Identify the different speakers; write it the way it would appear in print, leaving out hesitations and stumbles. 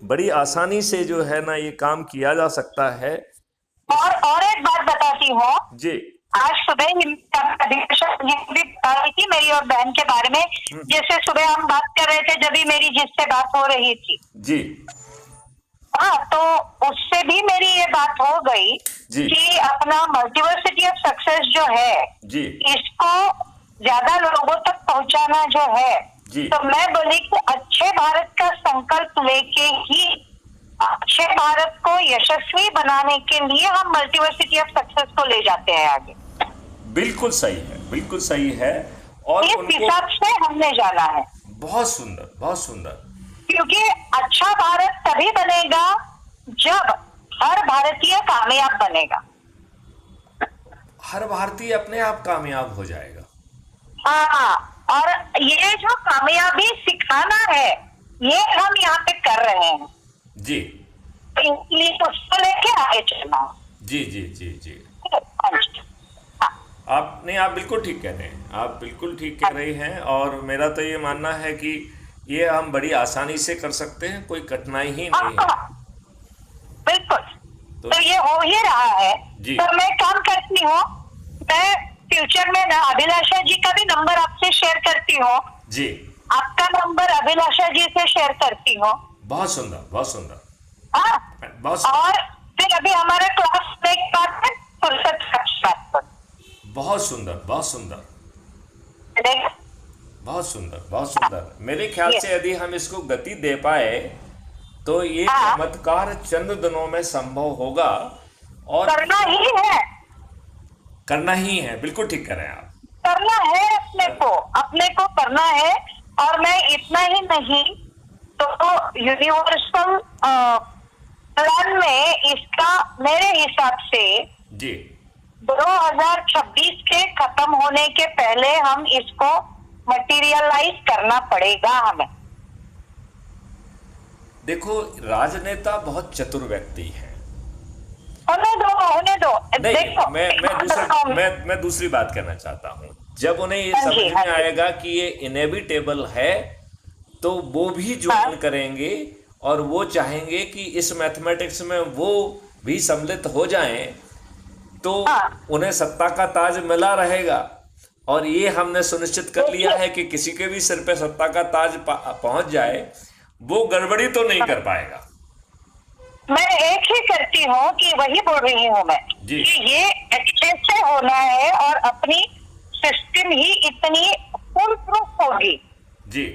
Speaker 1: बड़ी आसानी से जो है ना ये काम किया जा सकता है।
Speaker 2: और एक बात बताती हूँ।
Speaker 1: जी।
Speaker 2: आज सुबह ही ये भी बता रही थी मेरी और बहन के बारे में। जैसे सुबह हम बात कर रहे थे, जब भी मेरी जिससे बात हो रही थी।
Speaker 1: जी।
Speaker 2: हाँ, तो उससे भी मेरी ये बात हो गई
Speaker 1: जी।
Speaker 2: कि अपना मल्टीवर्सिटी ऑफ सक्सेस जो है,
Speaker 1: जी।
Speaker 2: इसको ज्यादा लोगों तक पहुंचाना जो है,
Speaker 1: जी।
Speaker 2: तो मैं बोली कि अच्छे भारत का संकल्प लेके ही अच्छे भारत को यशस्वी बनाने के लिए हम मल्टीवर्सिटी ऑफ सक्सेस को ले जाते हैं आगे।
Speaker 1: बिल्कुल सही है, बिल्कुल सही है। और
Speaker 2: इस
Speaker 1: उनको
Speaker 2: हिसाब से हमने जाना है,
Speaker 1: बहुत सुंदर, बहुत सुंदर।
Speaker 2: क्योंकि अच्छा भारत तभी बनेगा जब हर भारतीय कामयाब बनेगा।
Speaker 1: हर भारतीय अपने आप कामयाब हो जाएगा।
Speaker 2: हाँ, और ये जो कामयाबी सिखाना है, ये हम यहाँ पे कर रहे हैं।
Speaker 1: जी।
Speaker 2: इसलिए उसको लेके आगे चलना।
Speaker 1: जी जी जी जी।
Speaker 2: हाँ।
Speaker 1: आप नहीं, आप बिल्कुल ठीक कह रहे हैं, आप बिल्कुल ठीक कह रही हैं। और मेरा तो ये मानना है कि ये हम बड़ी आसानी से कर सकते हैं, कोई कठिनाई ही नहीं है।
Speaker 2: बिल्कुल।
Speaker 1: तो
Speaker 2: तो ये हो ही रहा है।
Speaker 1: जी।
Speaker 2: तो मैं काम करती हूँ, मैं फ्यूचर में ना अभिलाषा जी का भी नंबर आपसे शेयर करती हूँ।
Speaker 1: जी।
Speaker 2: आपका नंबर अभिलाषा जी से शेयर करती हूँ।
Speaker 1: बहुत सुंदर, बहुत सुंदर।
Speaker 2: हाँ,
Speaker 1: बहुत सुंदर।
Speaker 2: और फिर अभी हमारे क्लास में एक बात है, फुर्सत का।
Speaker 1: बहुत सुंदर, बहुत सुंदर,
Speaker 2: देख,
Speaker 1: बहुत सुंदर, बहुत सुंदर। मेरे ख्याल से यदि हम इसको गति दे पाए तो ये
Speaker 2: हाँ,
Speaker 1: चमत्कार चंद दिनों में संभव होगा। और
Speaker 2: करना ही है,
Speaker 1: करना ही है, बिल्कुल ठीक कर रहे हैं आप।
Speaker 2: करना है, अपने को करना है। और मैं इतना ही नहीं, तो यूनिवर्सल प्लान में इसका मेरे हिसाब से
Speaker 1: जी।
Speaker 2: 2026 के खत्म होने के पहले हम इसको मटेरियलाइज करना पड़ेगा हमें।
Speaker 1: देखो, राजनेता बहुत चतुर व्यक्ति हैं।
Speaker 2: होने दो, होने दो।
Speaker 1: नहीं,
Speaker 2: देखो,
Speaker 1: मैं दूसरी बात कहना चाहता हूँ। जब उन्हें ये
Speaker 2: हाँ
Speaker 1: समझ
Speaker 2: जी, हाँ
Speaker 1: में
Speaker 2: जी।
Speaker 1: आएगा कि ये इनएविटेबल है, तो वो भी
Speaker 2: हाँ,
Speaker 1: ज्वाइन करेंगे। और वो चाहेंगे कि इस मैथमेटिक्स में वो भी सम्मिलित हो जाएं, तो
Speaker 2: हाँ।
Speaker 1: उन्हें सत्ता का ताज मिला रहेगा। और ये हमने सुनिश्चित कर लिया है कि किसी के भी सिर पे सत्ता का ताज पहुंच जाए, वो गड़बड़ी तो नहीं कर पाएगा।
Speaker 2: मैं एक ही करती हूँ कि वही बोल रही हूँ मैं
Speaker 1: जी।
Speaker 2: कि ये अच्छे से होना है और अपनी सिस्टम ही इतनी फुल प्रूफ होगी।
Speaker 1: जी।